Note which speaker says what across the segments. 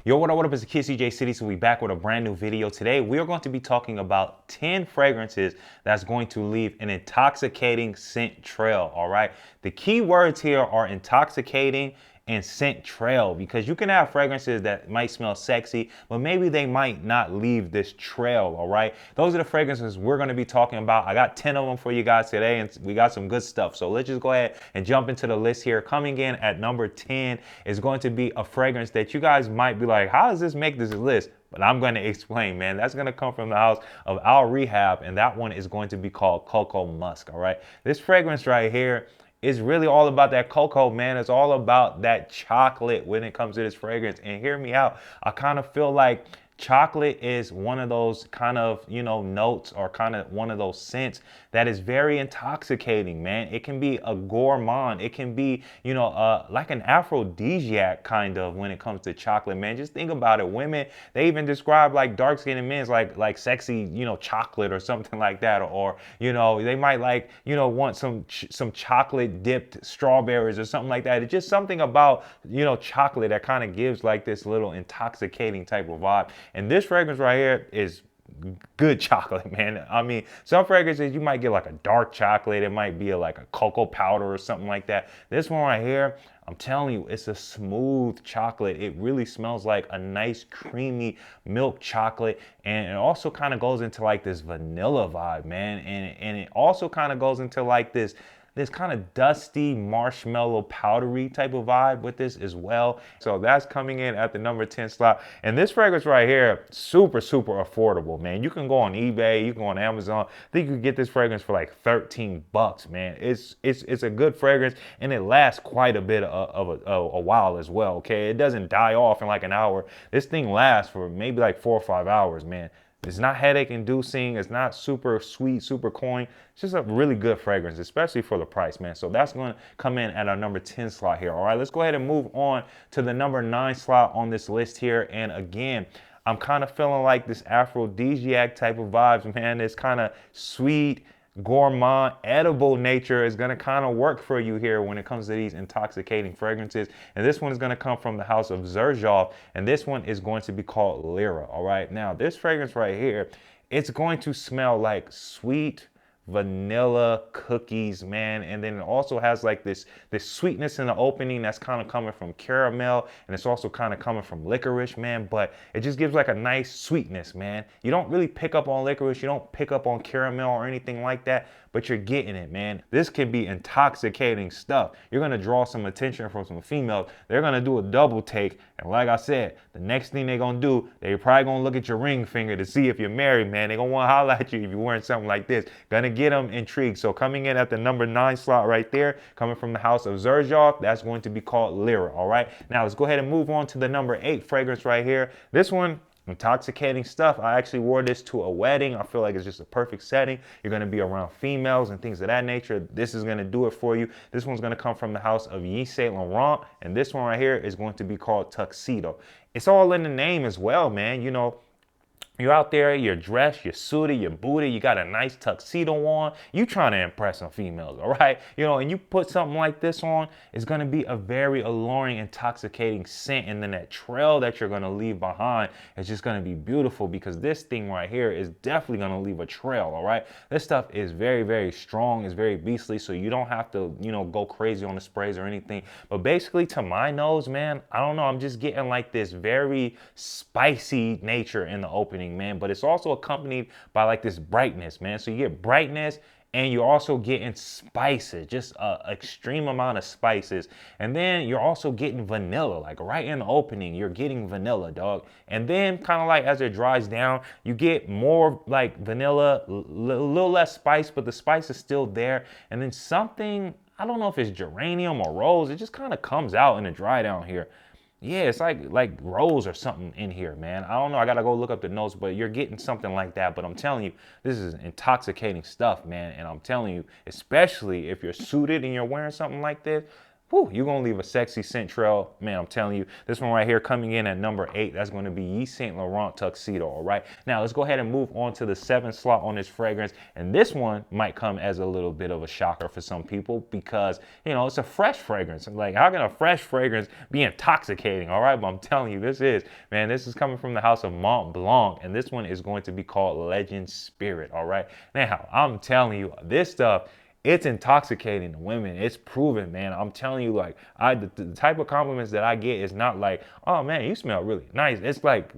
Speaker 1: Yo, what up, it's the kid CJ City, so we back with a brand new video. Today, we are going to be talking about 10 fragrances that's going to leave an intoxicating scent trail, all right? The key words here are intoxicating and scent trail, because you can have fragrances that might smell sexy, but maybe they might not leave this trail, all right? Those are the fragrances we're going to be talking about. I got 10 of them for you guys today, and we got some good stuff. So let's just go ahead and jump into the list here. Coming in at number 10 is going to be a fragrance that you guys might be like, how does this make this list? But I'm going to explain, man. That's going to come from the house of Rehab, and that one is going to be called Cocoa Musk, all right? This fragrance right here, it's really all about that cocoa, man. It's all about that chocolate when it comes to this fragrance. And hear me out. I kind of feel like chocolate is one of those kind of, notes, or kind of one of those scents that is very intoxicating, man. It can be a gourmand. It can be, like an aphrodisiac kind of when it comes to chocolate, man. Just think about it. Women, they even describe like dark-skinned men as like sexy, chocolate or something like that. Or, they might like, want some chocolate dipped strawberries or something like that. It's just something about, chocolate that kind of gives like this little intoxicating type of vibe. And this fragrance right here is good chocolate, man. I mean, some fragrances you might get like a dark chocolate. It might be like a cocoa powder or something like that. This one right here, I'm telling you, it's a smooth chocolate. It really smells like a nice creamy milk chocolate. And it also kind of goes into like this vanilla vibe, man. And it also kind of goes into like this kind of dusty marshmallow powdery type of vibe with this as well. So that's coming in at the number 10 slot. And this fragrance right here, super affordable, man. You can go on eBay, you can go on Amazon. I think you can get this fragrance for like 13 bucks, man. It's a good fragrance, and it lasts quite a bit of a while as well, okay? It doesn't die off in like an hour. This thing lasts for maybe like 4 or 5 hours, man. It's not headache inducing. It's not super sweet, super cloying. It's just a really good fragrance, especially for the price, man. So that's going to come in at our number 10 slot here. All right, let's go ahead and move on to the number 9 slot on this list here. And again, I'm kind of feeling like this aphrodisiac type of vibes, man. It's kind of sweet, gourmand, edible nature is going to kind of work for you here when it comes to these intoxicating fragrances. And this one is going to come from the house of Xerjoff, and this one is going to be called Lyra. All right, now this fragrance right here, it's going to smell like sweet vanilla cookies, man. And then it also has like this sweetness in the opening that's kind of coming from caramel, and it's also kind of coming from licorice, man. But it just gives like a nice sweetness, man. You don't really pick up on licorice, you don't pick up on caramel or anything like that, but you're getting it, man. This can be intoxicating stuff. You're gonna draw some attention from some females. They're gonna do a double take, and like I said, the next thing they're gonna do, they're probably gonna look at your ring finger to see if you're married, man. They're gonna wanna holler at you if you're wearing something like this. Gonna get them intrigued. So coming in at the number 9 slot right there, coming from the house of Xerjoff, that's going to be called Lyra, all right? Now let's go ahead and move on to the number 8 fragrance right here. This one, intoxicating stuff. I actually wore this to a wedding. I feel like it's just a perfect setting. You're going to be around females and things of that nature. This is going to do it for you. This one's going to come from the house of Yves Saint Laurent, and this one right here is going to be called Tuxedo. It's all in the name as well, man. You're out there, you're dressed, you're suited, you're booted, you got a nice tuxedo on. You trying to impress some females, all right? And you put something like this on, it's gonna be a very alluring, intoxicating scent. And then that trail that you're gonna leave behind is just gonna be beautiful, because this thing right here is definitely gonna leave a trail, all right? This stuff is very strong, it's very beastly, so you don't have to, go crazy on the sprays or anything. But basically, to my nose, man, I don't know, I'm just getting like this very spicy nature in the opening, man. But it's also accompanied by like this brightness, man. So you get brightness, and you're also getting spices, just an extreme amount of spices. And then you're also getting vanilla, like right in the opening, you're getting vanilla, dog. And then kind of like as it dries down, you get more like vanilla, a little less spice, but the spice is still there. And then something, I don't know if it's geranium or rose, it just kind of comes out in the dry down here. Yeah, it's like rose or something in here, man. I don't know. I got to go look up the notes, but you're getting something like that. But I'm telling you, this is intoxicating stuff, man. And I'm telling you, especially if you're suited and you're wearing something like this, whew, you're gonna leave a sexy scent trail. Man, I'm telling you, this one right here coming in at number 8, that's gonna be Yves Saint Laurent Tuxedo, all right? Now, let's go ahead and move on to the 7th slot on this fragrance, and this one might come as a little bit of a shocker for some people because, you know, it's a fresh fragrance. Like, how can a fresh fragrance be intoxicating, all right? But I'm telling you, this is coming from the house of Mont Blanc, and this one is going to be called Legend Spirit, all right? Now, I'm telling you, this stuff, it's intoxicating to women. It's proven, man. I'm telling you, like, the type of compliments that I get is not like, oh man, you smell really nice. It's like,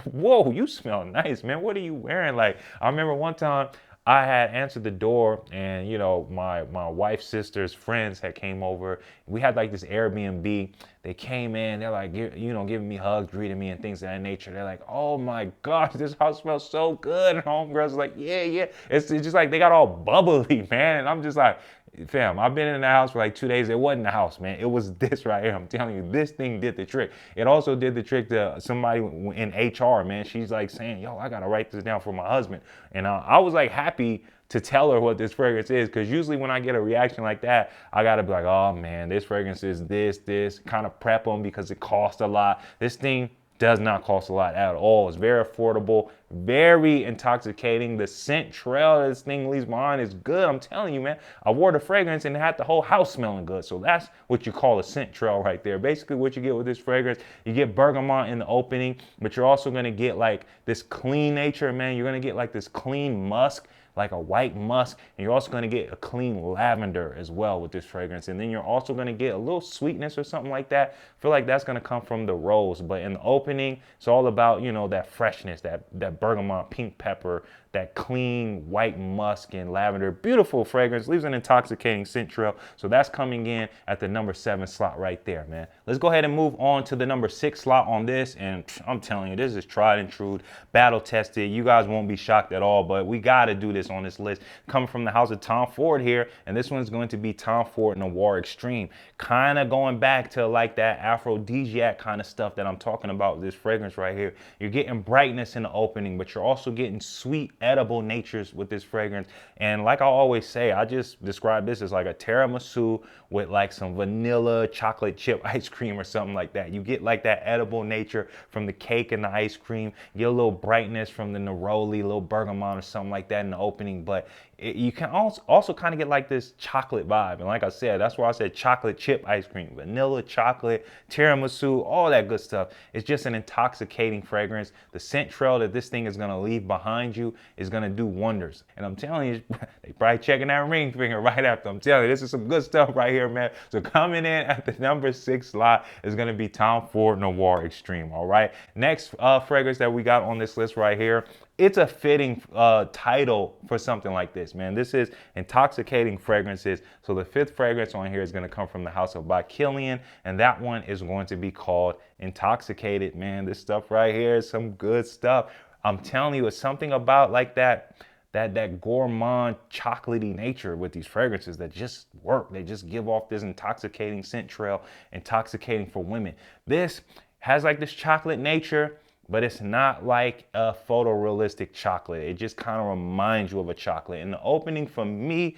Speaker 1: whoa, you smell nice, man. What are you wearing? Like, I remember one time I had answered the door, and you know, my wife's sister's friends had came over. We had like this Airbnb. They came in, they're like, you know, giving me hugs, greeting me, and things of that nature. They're like, oh my gosh, this house smells so good. And homegirls like, yeah, yeah. It's just like they got all bubbly, man. And I'm just like, fam, I've been in the house for like 2 days. It wasn't the house, man. It was this right here. I'm telling you, this thing did the trick. It also did the trick to somebody in HR, man. She's like saying, yo, I gotta write this down for my husband. And I was like happy to tell her what this fragrance is, because usually when I get a reaction like that, I gotta be like, oh man, this fragrance is this, kind of prep them because it costs a lot. This thing does not cost a lot at all. It's very affordable, very intoxicating. The scent trail that this thing leaves behind is good. I'm telling you, man. I wore the fragrance and it had the whole house smelling good. So that's what you call a scent trail right there. Basically what you get with this fragrance, you get bergamot in the opening, but you're also gonna get like this clean nature, man. You're gonna get like this clean musk, like a white musk, and you're also going to get a clean lavender as well with this fragrance. And then you're also going to get a little sweetness or something like that. I feel like that's going to come from the rose, but in the opening, it's all about, you know, that freshness, that bergamot, pink pepper, that clean white musk and lavender. Beautiful fragrance, leaves an intoxicating scent trail. So that's coming in at the number 7 slot right there, man. Let's go ahead and move on to the number 6 slot on this. And I'm telling you, this is tried and true, battle tested. You guys won't be shocked at all, but we got to do this on this list. Coming from the house of Tom Ford here, and this one's going to be Tom Ford Noir Extreme. Kind of going back to like that aphrodisiac kind of stuff that I'm talking about with this fragrance right here. You're getting brightness in the opening, but you're also getting sweet, edible natures with this fragrance. And like I always say, I just describe this as like a tiramisu with like some vanilla chocolate chip ice cream or something like that. You get like that edible nature from the cake and the ice cream. You get a little brightness from the neroli, a little bergamot or something like that in the opening, but you can also kind of get like this chocolate vibe. And like I said, that's why I said chocolate chip ice cream, vanilla, chocolate, tiramisu, all that good stuff. It's just an intoxicating fragrance. The scent trail that this thing is going to leave behind you is going to do wonders. And I'm telling you, they probably checking that ring finger right after. I'm telling you, this is some good stuff right here, man. So coming in at the number 6 slot is going to be Tom Ford Noir Extreme, all right? Next fragrance that we got on this list right here, it's a fitting title for something like this, man. This is intoxicating fragrances. So the 5th fragrance on here is going to come from the house of by Kilian, and that one is going to be called Intoxicated, man. This stuff right here is some good stuff. I'm telling you, it's something about like that gourmand chocolatey nature with these fragrances that just work. They just give off this intoxicating scent trail, intoxicating for women. This has like this chocolate nature, but it's not like a photorealistic chocolate. It just kind of reminds you of a chocolate. In the opening, for me,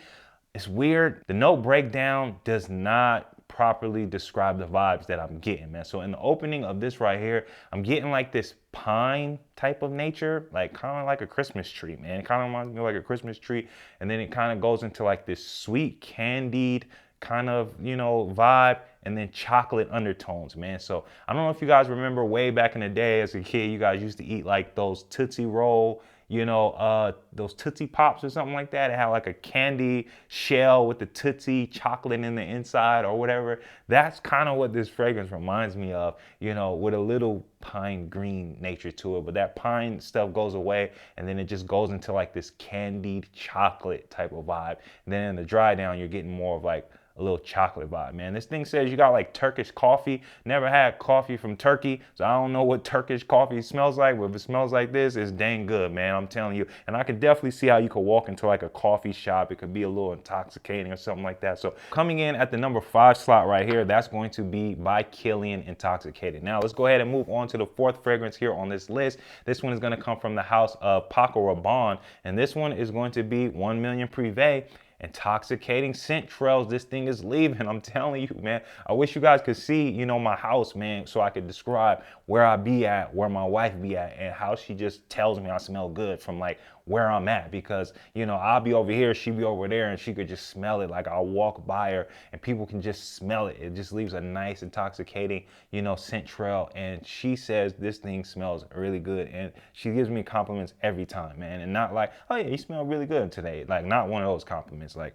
Speaker 1: it's weird. The note breakdown does not properly describe the vibes that I'm getting, man. So in the opening of this right here, I'm getting like this pine type of nature, like kind of like a Christmas tree, man. It kind of reminds me of like a Christmas tree. And then it kind of goes into like this sweet candied kind of, you know, vibe, and then chocolate undertones, man. So I don't know if you guys remember way back in the day as a kid, you guys used to eat like those Tootsie Roll, you know, those Tootsie Pops or something like that. It had like a candy shell with the Tootsie chocolate in the inside or whatever. That's kind of what this fragrance reminds me of, you know, with a little pine green nature to it. But that pine stuff goes away, and then it just goes into like this candied chocolate type of vibe. And then in the dry down, you're getting more of like a little chocolate vibe, man. This thing says you got like Turkish coffee. Never had coffee from Turkey, so I don't know what Turkish coffee smells like, but if it smells like this, it's dang good, man. I'm telling you. And I can definitely see how you could walk into like a coffee shop. It could be a little intoxicating or something like that. So coming in at the number 5 slot right here, that's going to be by Kilian, Intoxicated. Now let's go ahead and move on to the 4th fragrance here on this list. This one is going to come from the house of Paco Rabanne, and this one is going to be 1 Million Prive. Intoxicating Scent Trails. This thing is leaving. I'm telling you, man. I wish you guys could see, you know, my house, man, so I could describe where I be at, where my wife be at, and how she just tells me I smell good from like where I'm at, because, you know, I'll be over here, she be over there, and she could just smell it. Like I'll walk by her and people can just smell it. It just leaves a nice intoxicating, you know, scent trail. And she says this thing smells really good, and she gives me compliments every time, man. And not like, oh yeah, you smell really good today. Like not one of those compliments like,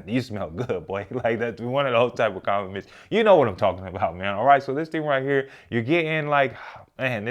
Speaker 1: you smell good, boy. Like that's one of those type of compliments. You know what I'm talking about, man. All right, so this thing right here, you're getting like, man,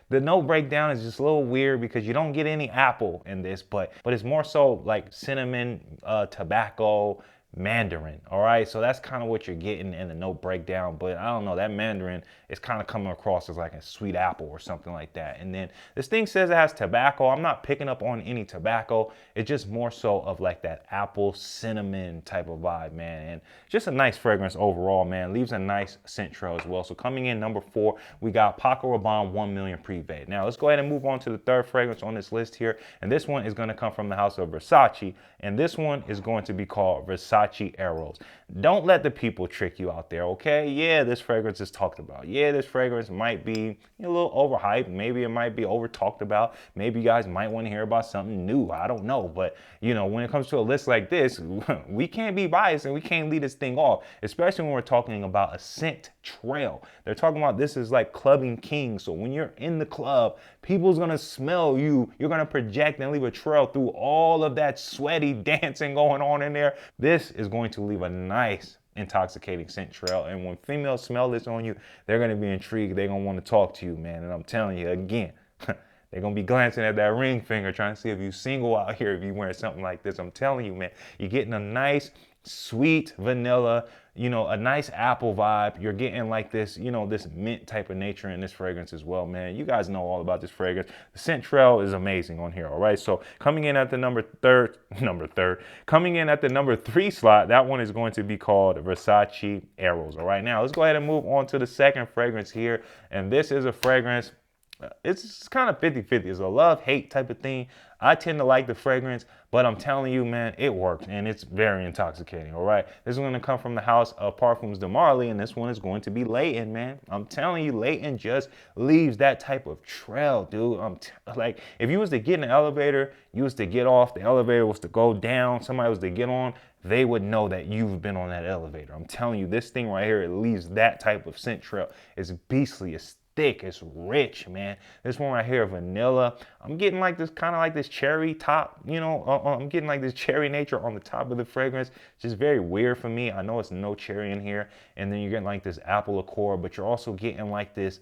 Speaker 1: the note breakdown is just a little weird because you don't get any apple in this, but it's more so like cinnamon, tobacco, mandarin. All right, so that's kind of what you're getting in the note breakdown. But I don't know, that mandarin is kind of coming across as like a sweet apple or something like that. And then this thing says it has tobacco. I'm not picking up on any tobacco. It's just more so of like that apple cinnamon type of vibe, man. And just a nice fragrance overall, man. Leaves a nice scent trail as well. So coming in number 4, we got Paco Rabanne 1 Million Prive. Now let's go ahead and move on to the third fragrance on this list here, and this one is going to come from the house of Versace, and this one is going to be called Versace Eros. Don't let the people trick you out there, okay? Yeah, this fragrance is talked about. Yeah, this fragrance might be a little overhyped. Maybe it might be over talked about. Maybe you guys might want to hear about something new. I don't know. But, you know, when it comes to a list like this, we can't be biased and we can't lead this thing off, especially when we're talking about a scent trail. They're talking about this is like clubbing king. So when you're in the club, people's going to smell you. You're going to project and leave a trail through all of that sweaty dancing going on in there. This is going to leave a nice intoxicating scent trail. And when females smell this on you, they're going to be intrigued. They're going to want to talk to you, man. And I'm telling you again, they're going to be glancing at that ring finger, trying to see if you single out here if you're wearing something like this. I'm telling you, man, you're getting a nice, sweet vanilla, you know, a nice apple vibe. You're getting like this, you know, this mint type of nature in this fragrance as well, man. You guys know all about this fragrance. The scent trail is amazing on here, all right? So coming in at the number number 3 slot, that one is going to be called Versace Eros, all right? Now, let's go ahead and move on to the second fragrance here, and this is a fragrance, it's kind of 50-50. It's a love-hate type of thing. I tend to like the fragrance, but I'm telling you, man, it works, and it's very intoxicating, all right? This is going to come from the house of Parfums de Marly, and this one is going to be Layton, man. I'm telling you, Layton just leaves that type of trail, dude. Like, if you was to get in the elevator, you was to get off, the elevator was to go down, somebody was to get on, they would know that you've been on that elevator. I'm telling you, this thing right here, it leaves that type of scent trail. It's beastly, it's thick, it's rich, man. This one right here, vanilla. I'm getting like this kind of like this cherry top, you know, I'm getting like this cherry nature on the top of the fragrance. It's just very weird for me. I know it's no cherry in here, and then you're getting like this apple liqueur, but you're also getting like this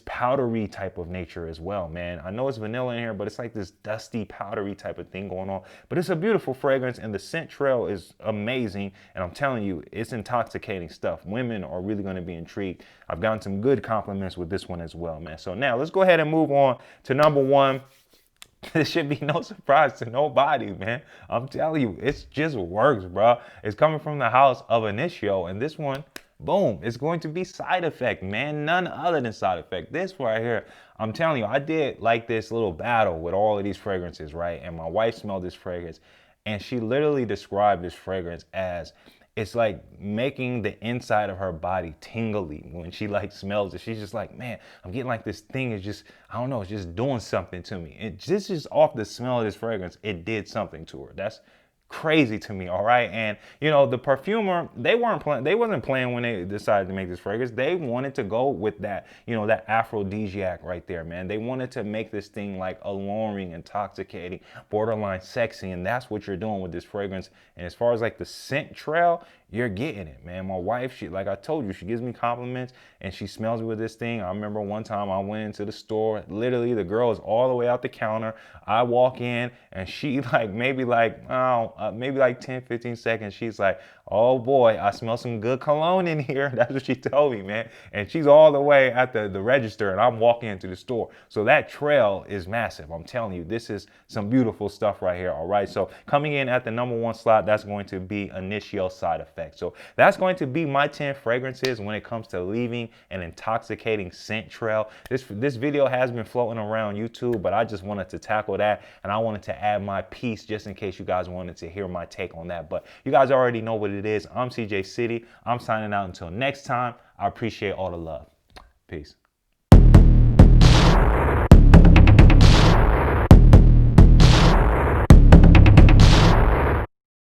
Speaker 1: powdery type of nature as well, man. I know it's vanilla in here, but it's like this dusty, powdery type of thing going on. But it's a beautiful fragrance, and the scent trail is amazing. And I'm telling you, it's intoxicating stuff. Women are really going to be intrigued. I've gotten some good compliments with this one as well, man. So now let's go ahead and move on to number 1. This should be no surprise to nobody, man. I'm telling you, it just works, bro. It's coming from the house of Initio, and this one, boom, it's going to be Side Effect, man. None other than Side Effect. This right here, I'm telling you, I did like this little battle with all of these fragrances, right? And my wife smelled this fragrance, and she literally described this fragrance as, it's like making the inside of her body tingly when she like smells it. She's just like, man, I'm getting like this thing is just, I don't know, it's just doing something to me. It just off the smell of this fragrance, it did something to her. That's crazy to me, all right? And you know, the perfumer, they wasn't playing when they decided to make this fragrance. They wanted to go with that, you know, that aphrodisiac right there, man. They wanted to make this thing like alluring, intoxicating, borderline sexy, and that's what you're doing with this fragrance. And as far as like the scent trail, you're getting it, man. My wife, she, like I told you, she gives me compliments and she smells me with this thing. I remember one time I went into the store, literally the girl is all the way out the counter. I walk in and she like, maybe like 10, 15 seconds, she's like, oh boy, I smell some good cologne in here. That's what she told me, man. And she's all the way at the register and I'm walking into the store. So that trail is massive. I'm telling you, this is some beautiful stuff right here, all right? So coming in at the number 1 slot, that's going to be Initio Side Effect. effect. So that's going to be my 10 fragrances when it comes to leaving an intoxicating scent trail. This video has been floating around YouTube, but I just wanted to tackle that, and I wanted to add my piece just in case you guys wanted to hear my take on that. But you guys already know what it is. I'm CJ City. I'm signing out until next time. I appreciate all the love. Peace.